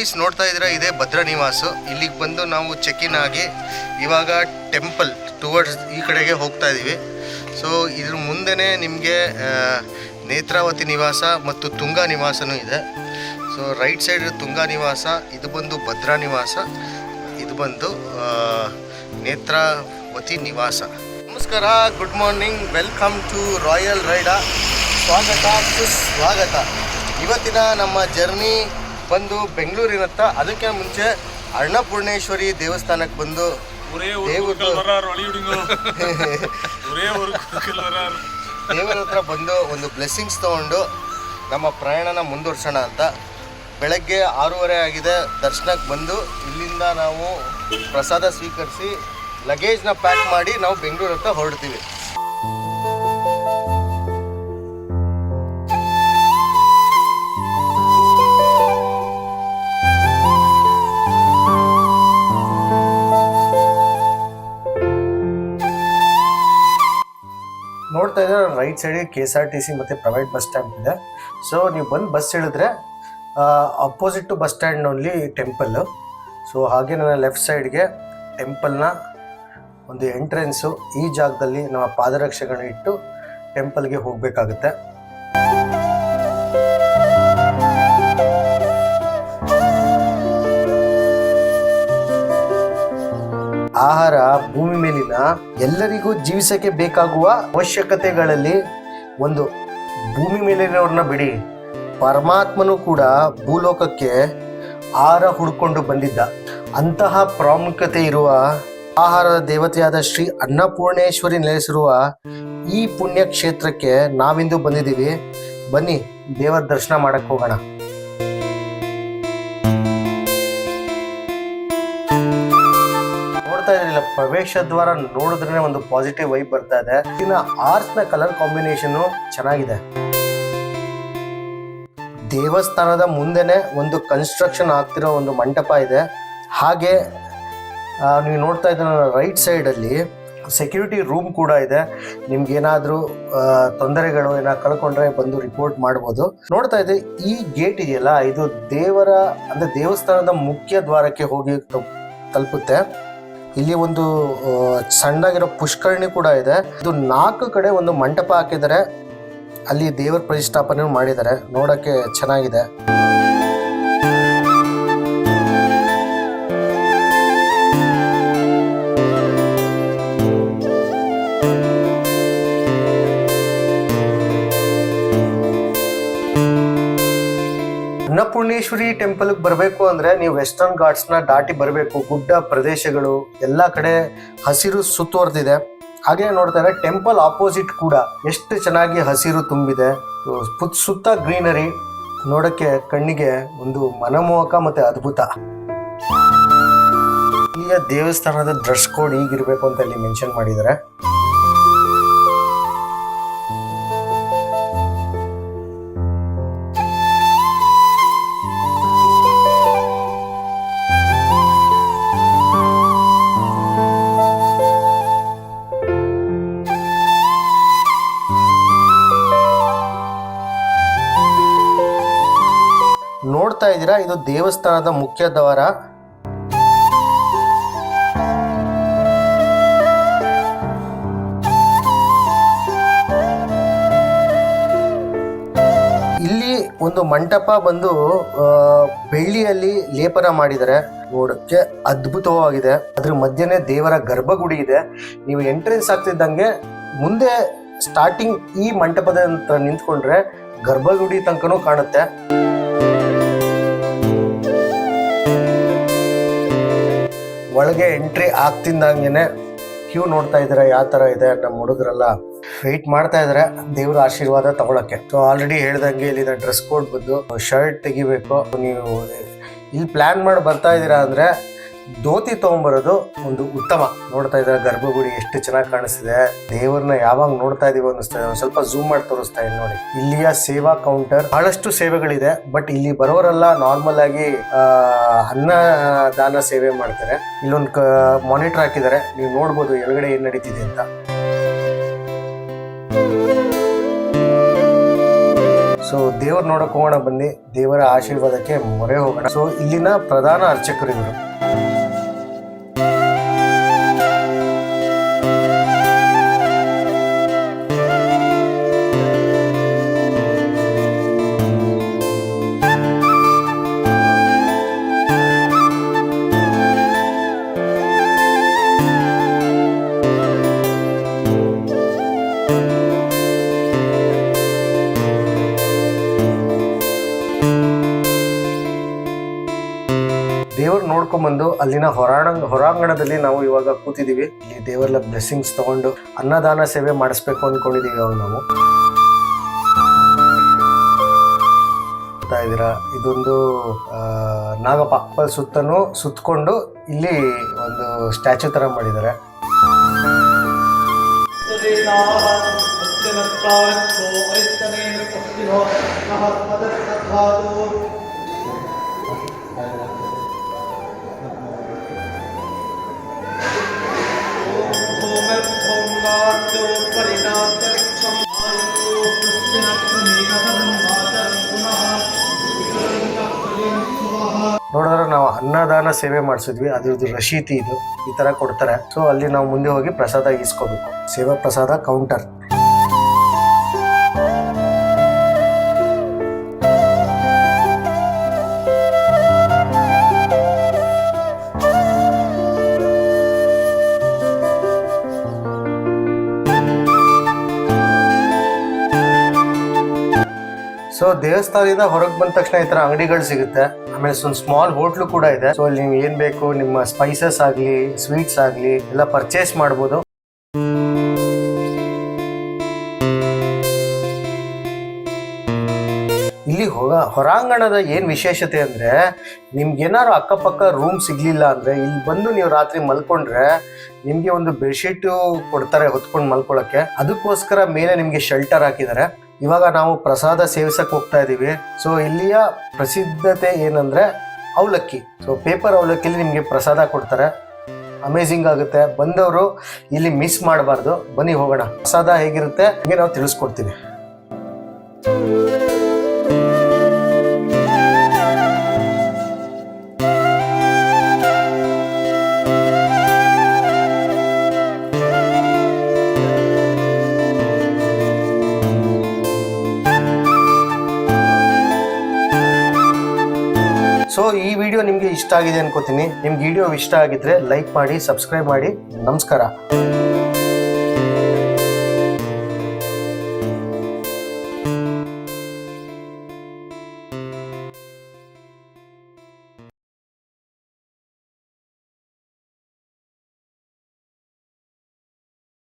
Guys ನೋಡ್ತಾ ಇದ್ರೆ ಇದೇ ಭದ್ರಾ ನಿವಾಸ. ಇಲ್ಲಿಗೆ ಬಂದು ನಾವು ಚೆಕ್ ಇನ್ ಆಗಿ ಇವಾಗ ಟೆಂಪಲ್ ಟುವರ್ಡ್ಸ್ ಈ ಕಡೆಗೆ ಹೋಗ್ತಾ ಇದ್ದೀವಿ. ಸೊ ಇದ್ರ ಮುಂದೆನೇ ನಿಮಗೆ ನೇತ್ರಾವತಿ ನಿವಾಸ ಮತ್ತು ತುಂಗಾ ನಿವಾಸನೂ ಇದೆ. ಸೊ ರೈಟ್ ಸೈಡ್ ತುಂಗಾ ನಿವಾಸ, ಇದು ಬಂದು ಭದ್ರಾ ನಿವಾಸ, ಇದು ಬಂದು ನೇತ್ರಾವತಿ ನಿವಾಸ. ನಮಸ್ಕಾರ, good morning, welcome to royal ride. ಸ್ವಾಗತ ಸುಸ್ವಾಗತ. ಇವತ್ತಿನ ನಮ್ಮ ಜರ್ನಿ ಬಂದು ಬೆಂಗಳೂರಿನತ್ತ. ಅದಕ್ಕೆ ಮುಂಚೆ ಅನ್ನಪೂರ್ಣೇಶ್ವರಿ ದೇವಸ್ಥಾನಕ್ಕೆ ಬಂದು ದೇವರ ಹತ್ರ ಬಂದು ಒಂದು ಬ್ಲೆಸ್ಸಿಂಗ್ಸ್ ತೊಗೊಂಡು ನಮ್ಮ ಪ್ರಯಾಣನ ಮುಂದುವರ್ಸೋಣ ಅಂತ. ಬೆಳಗ್ಗೆ 6:30 ಆಗಿದೆ. ದರ್ಶನಕ್ಕೆ ಬಂದು ಇಲ್ಲಿಂದ ನಾವು ಪ್ರಸಾದ ಸ್ವೀಕರಿಸಿ ಲಗೇಜ್ನ ಪ್ಯಾಕ್ ಮಾಡಿ ನಾವು ಬೆಂಗಳೂರು ಹತ್ರ ಹೊರಡ್ತೀವಿ. ನೋಡ್ತಾ ಇದ್ರೆ ರೈಟ್ ಸೈಡಿಗೆ KSRTC ಮತ್ತು ಪ್ರೈವೇಟ್ ಬಸ್ ಸ್ಟ್ಯಾಂಡ್ ಇದೆ. ಸೊ ನೀವು ಬಂದು ಬಸ್ ಇಳಿದ್ರೆ ಅಪೋಸಿಟ್ ಟು ಬಸ್ ಸ್ಟ್ಯಾಂಡ್ನಲ್ಲಿ ಟೆಂಪಲ್ಲು. ಸೊ ಹಾಗೆ ನನ್ನ ಲೆಫ್ಟ್ ಸೈಡ್ಗೆ ಟೆಂಪಲ್ನ ಒಂದು ಎಂಟ್ರೆನ್ಸು. ಈ ಜಾಗದಲ್ಲಿ ನಮ್ಮ ಪಾದರಕ್ಷೆಗಳನ್ನ ಇಟ್ಟು ಟೆಂಪಲ್ಗೆ ಹೋಗಬೇಕಾಗುತ್ತೆ. ಆಹಾರ ಭೂಮಿ ಮೇಲಿನ ಎಲ್ಲರಿಗೂ ಜೀವಿಸಕ್ಕೆ ಬೇಕಾಗುವ ಅವಶ್ಯಕತೆಗಳಲ್ಲಿ ಒಂದು. ಭೂಮಿ ಮೇಲಿನವ್ರನ್ನ ಬಿಡಿ, ಪರಮಾತ್ಮನು ಕೂಡ ಭೂಲೋಕಕ್ಕೆ ಆಹಾರ ಹುಡ್ಕೊಂಡು ಬಂದಿದ್ದ. ಅಂತಹ ಪ್ರಾಮುಖ್ಯತೆ ಇರುವ ಆಹಾರದ ದೇವತೆಯಾದ ಶ್ರೀ ಅನ್ನಪೂರ್ಣೇಶ್ವರಿ ನೆಲೆಸಿರುವ ಈ ಪುಣ್ಯ ಕ್ಷೇತ್ರಕ್ಕೆ ನಾವಿಂದು ಬಂದಿದ್ದೀವಿ. ಬನ್ನಿ ದೇವರ ದರ್ಶನ ಮಾಡಕ್ಕೆ ಹೋಗೋಣ. ಪ್ರವೇಶ ದ್ವಾರ ನೋಡಿದ್ರೆ ಒಂದು ಪಾಸಿಟಿವ್ ವೈಬ್ ಬರ್ತಾ ಇದೆ. ಇನ್ನು ಆರ್ಟ್ಸ್ನ ಕಲರ್ ಕಾಂಬಿನೇಷನ್ ಚೆನ್ನಾಗಿದೆ. ದೇವಸ್ಥಾನದ ಮುಂದೆನೆ ಒಂದು ಕನ್ಸ್ಟ್ರಕ್ಷನ್ ಆಗ್ತಿರೋ ಒಂದು ಮಂಟಪ ಇದೆ. ಹಾಗೆ ನೀವು ನೋಡ್ತಾ ಇದ್ದ ರೈಟ್ ಸೈಡಲ್ಲಿ ಸೆಕ್ಯೂರಿಟಿ ರೂಮ್ ಕೂಡ ಇದೆ. ನಿಮ್ಗೇನಾದರೂ ತೊಂದರೆಗಳು ಏನಾದ್ರು ಕಳ್ಕೊಂಡ್ರೆ ಬಂದು ರಿಪೋರ್ಟ್ ಮಾಡ್ಬೋದು. ನೋಡ್ತಾ ಇದ್ದೆ ಈ ಗೇಟ್ ಇದೆಯಲ್ಲ, ಇದು ದೇವರ ಅಂದರೆ ದೇವಸ್ಥಾನದ ಮುಖ್ಯ ದ್ವಾರಕ್ಕೆ ಹೋಗಿ ತಲುಪುತ್ತೆ. ಇಲ್ಲಿ ಒಂದು ಸಣ್ಣಗಿರೋ ಪುಷ್ಕರಣಿ ಕೂಡ ಇದೆ. ಇದು 4 ಕಡೆ ಒಂದು ಮಂಟಪ ಹಾಕಿದ್ದಾರೆ. ಅಲ್ಲಿ ದೇವರ ಪ್ರತಿಷ್ಠಾಪನೆ ಮಾಡಿದ್ದಾರೆ. ನೋಡೋಕ್ಕೆ ಚೆನ್ನಾಗಿದೆ. ಅನ್ನಪೂರ್ಣೇಶ್ವರಿ ಟೆಂಪಲ್ಗೆ ಬರಬೇಕು ಅಂದರೆ ನೀವು ವೆಸ್ಟರ್ನ್ ಘಾಟ್ಸ್ನ ದಾಟಿ ಬರಬೇಕು. ಗುಡ್ಡ ಪ್ರದೇಶಗಳು ಎಲ್ಲ ಕಡೆ ಹಸಿರು ಸುತ್ತುವರೆದಿದೆ. ಹಾಗೆ ನೋಡ್ತಾ ಇದ್ದಾರೆ ಟೆಂಪಲ್ ಆಪೋಸಿಟ್ ಕೂಡ ಎಷ್ಟು ಚೆನ್ನಾಗಿ ಹಸಿರು ತುಂಬಿದೆ. ಸುತ್ತ ಗ್ರೀನರಿ ನೋಡೋಕ್ಕೆ ಕಣ್ಣಿಗೆ ಒಂದು ಮನಮೋಹಕ ಮತ್ತು ಅದ್ಭುತ. ಇಲ್ಲಿಯ ದೇವಸ್ಥಾನದ ಡ್ರೆಸ್ ಕೋಡ್ ಹೀಗಿರಬೇಕು ಅಂತ ಇಲ್ಲಿ ಮೆನ್ಷನ್ ಮಾಡಿದ್ದಾರೆ. ನೋಡ್ತಾ ಇದ್ದೀರಾ, ಇದು ದೇವಸ್ಥಾನದ ಮುಖ್ಯ ದ್ವಾರ. ಇಲ್ಲಿ ಒಂದು ಮಂಟಪ ಬಂದು ಬೆಳ್ಳಿಯಲ್ಲಿ ಲೇಪನ ಮಾಡಿದ್ದಾರೆ. ನೋಡಕ್ಕೆ ಅದ್ಭುತವಾಗಿದೆ. ಅದ್ರ ಮಧ್ಯೆ ದೇವರ ಗರ್ಭಗುಡಿ ಇದೆ. ನೀವು ಎಂಟ್ರೆನ್ಸ್ ಆಗ್ತಿದ್ದಂಗೆ ಮುಂದೆ ಸ್ಟಾರ್ಟಿಂಗ್ ಈ ಮಂಟಪದ ಹತ್ರ ನಿಂತ್ಕೊಂಡ್ರೆ ಗರ್ಭಗುಡಿ ತನಕನೂ ಕಾಣುತ್ತೆ. ಒಳಗೆ ಎಂಟ್ರಿ ಆಗ್ತಿದ್ದಂಗೆ ಕ್ಯೂ ನೋಡ್ತಾ ಇದ್ದಾರೆ ಯಾವ ಥರ ಇದೆ. ನಮ್ಮ ಹುಡುಗರೆಲ್ಲ ವೆಯ್ಟ್ ಮಾಡ್ತಾ ಇದ್ದಾರೆ ದೇವ್ರ ಆಶೀರ್ವಾದ ತಗೊಳಕ್ಕೆ. ಸೊ ಆಲ್ರೆಡಿ ಹೇಳ್ದಂಗೆ ಇಲ್ಲಿನ ಡ್ರೆಸ್ ಕೋಡ್ ಬಂದು ಶರ್ಟ್ ತೆಗಿಬೇಕು. ನೀವು ಇಲ್ಲಿ ಪ್ಲ್ಯಾನ್ ಮಾಡಿ ಬರ್ತಾ ಇದ್ದೀರಾ ಅಂದರೆ ಧೋತಿ ತೊಗೊಂಬರೋದು ಒಂದು ಉತ್ತಮ. ನೋಡ್ತಾ ಇದ್ದಾರೆ ಗರ್ಭಗುಡಿ ಎಷ್ಟು ಚೆನ್ನಾಗಿ ಕಾಣಿಸ್ತಿದೆ. ದೇವ್ರನ್ನ ಯಾವಾಗ ನೋಡ್ತಾ ಇದೀವಿ ಅನ್ನಿಸ್ತಾ ಇದೆ. ಸ್ವಲ್ಪ ಝೂಮ್ ಮಾಡಿ ತೋರಿಸ್ತಾ ಇದೆ ನೋಡಿ. ಇಲ್ಲಿಯ ಸೇವಾ ಕೌಂಟರ್ ಬಹಳಷ್ಟು ಸೇವೆಗಳಿದೆ. ಬಟ್ ಇಲ್ಲಿ ಬರೋರೆಲ್ಲ ನಾರ್ಮಲ್ ಆಗಿ ಅನ್ನದಾನ ಸೇವೆ ಮಾಡ್ತಾರೆ. ಇಲ್ಲೊಂದು ಮಾನಿಟರ್ ಹಾಕಿದ್ದಾರೆ, ನೀವು ನೋಡ್ಬೋದು ಎಳಗಡೆ ಏನ್ ನಡೀತಿದೆ ಅಂತ. ಸೊ ದೇವ್ರ ನೋಡಕ್ ಹೋಗೋಣ ಬನ್ನಿ, ದೇವರ ಆಶೀರ್ವಾದಕ್ಕೆ ಮೊರೆ ಹೋಗೋಣ. ಸೊ ಇಲ್ಲಿನ ಪ್ರಧಾನ ಅರ್ಚಕರು ಇವರು. ದೇವ್ರು ನೋಡ್ಕೊಂಡ್ಬಂದು ಅಲ್ಲಿನ ಹೊರಾಂಗಣದಲ್ಲಿ ನಾವು ಇವಾಗ ಕೂತಿದ್ದೀವಿ. ಇಲ್ಲಿ ದೇವರ ಬ್ಲೆಸ್ಸಿಂಗ್ಸ್ ತಗೊಂಡು ಅನ್ನದಾನ ಸೇವೆ ಮಾಡಿಸ್ಬೇಕು ಅಂದ್ಕೊಂಡಿದ್ದೀವಿ. ಅವಾಗ ನಾವು ಇದ್ದೀರಾ, ಇದೊಂದು ನಾಗಪ್ಪ ಸುತ್ತನೂ ಸುತ್ತಕೊಂಡು ಇಲ್ಲಿ ಒಂದು ಸ್ಟ್ಯಾಚ್ಯೂ ತರ ಮಾಡಿದ್ದಾರೆ. ನೋಡಿದ್ರೆ ನಾವು ಅನ್ನದಾನ ಸೇವೆ ಮಾಡಿಸಿದ್ವಿ, ಅದ್ರದ್ದು ರಶೀತಿ ಇದು ಈ ತರ ಕೊಡ್ತಾರೆ. ಸೊ ಅಲ್ಲಿ ನಾವು ಮುಂದೆ ಹೋಗಿ ಪ್ರಸಾದ ಈಸ್ಕೋಬೇಕು. ಸೇವಾ ಪ್ರಸಾದ ಕೌಂಟರ್. ಸೊ ದೇವಸ್ಥಾನದಿಂದ ಹೊರಗೆ ಬಂದ ತಕ್ಷಣ ಈ ತರ ಅಂಗಡಿಗಳು ಸಿಗುತ್ತೆ. ಆಮೇಲೆ ಒಂದು ಸ್ಮಾಲ್ ಹೋಟ್ಲು ಕೂಡ ಇದೆ. ಸೊ ಅಲ್ಲಿ ನೀವು ಏನ್ ಬೇಕು ನಿಮ್ಮ ಸ್ಪೈಸಸ್ ಆಗ್ಲಿ ಸ್ವೀಟ್ಸ್ ಆಗ್ಲಿ ಎಲ್ಲ ಪರ್ಚೇಸ್ ಮಾಡ್ಬೋದು. ಇಲ್ಲಿ ಹೊರಾಂಗಣದ ಏನ್ ವಿಶೇಷತೆ ಅಂದ್ರೆ, ನಿಮ್ಗೆ ಏನಾದ್ರು ಅಕ್ಕಪಕ್ಕ ರೂಮ್ ಸಿಗ್ಲಿಲ್ಲ ಅಂದ್ರೆ ಇಲ್ಲಿ ಬಂದು ನೀವು ರಾತ್ರಿ ಮಲ್ಕೊಂಡ್ರೆ ನಿಮ್ಗೆ ಒಂದು ಬೆಡ್ಶೀಟ್ ಕೊಡ್ತಾರೆ ಹೊತ್ಕೊಂಡು ಮಲ್ಕೊಳಕ್ಕೆ. ಅದಕ್ಕೋಸ್ಕರ ಮೇಲೆ ನಿಮ್ಗೆ ಶೆಲ್ಟರ್ ಹಾಕಿದ್ದಾರೆ. ಇವಾಗ ನಾವು ಪ್ರಸಾದ ಸೇವಿಸಕ್ಕೆ ಹೋಗ್ತಾ ಇದ್ದೀವಿ. ಸೊ ಇಲ್ಲಿಯ ಪ್ರಸಿದ್ಧತೆ ಏನಂದ್ರೆ ಅವಲಕ್ಕಿ. ಸೊ ಪೇಪರ್ ಅವಲಕ್ಕಿಲಿ ನಿಮಗೆ ಪ್ರಸಾದ ಕೊಡ್ತಾರೆ. ಅಮೇಝಿಂಗ್ ಆಗುತ್ತೆ. ಬಂದವರು ಇಲ್ಲಿ ಮಿಸ್ ಮಾಡಬಾರ್ದು. ಬನ್ನಿ ಹೋಗೋಣ. ಪ್ರಸಾದ ಹೇಗಿರುತ್ತೆ ನಿಮಗೆ ನಾವು ತಿಳಿಸ್ಕೊಡ್ತೀವಿ. ಸೊ ಈ ವಿಡಿಯೋ ನಿಮಗೆ ಇಷ್ಟ ಆಗಿದೆ ಅನ್ಕೋತೀನಿ. ನಿಮ್ಗೆ ವಿಡಿಯೋ ಇಷ್ಟ ಆಗಿದ್ರೆ ಲೈಕ್ ಮಾಡಿ, ಸಬ್ಸ್ಕ್ರೈಬ್ ಮಾಡಿ. ನಮಸ್ಕಾರ.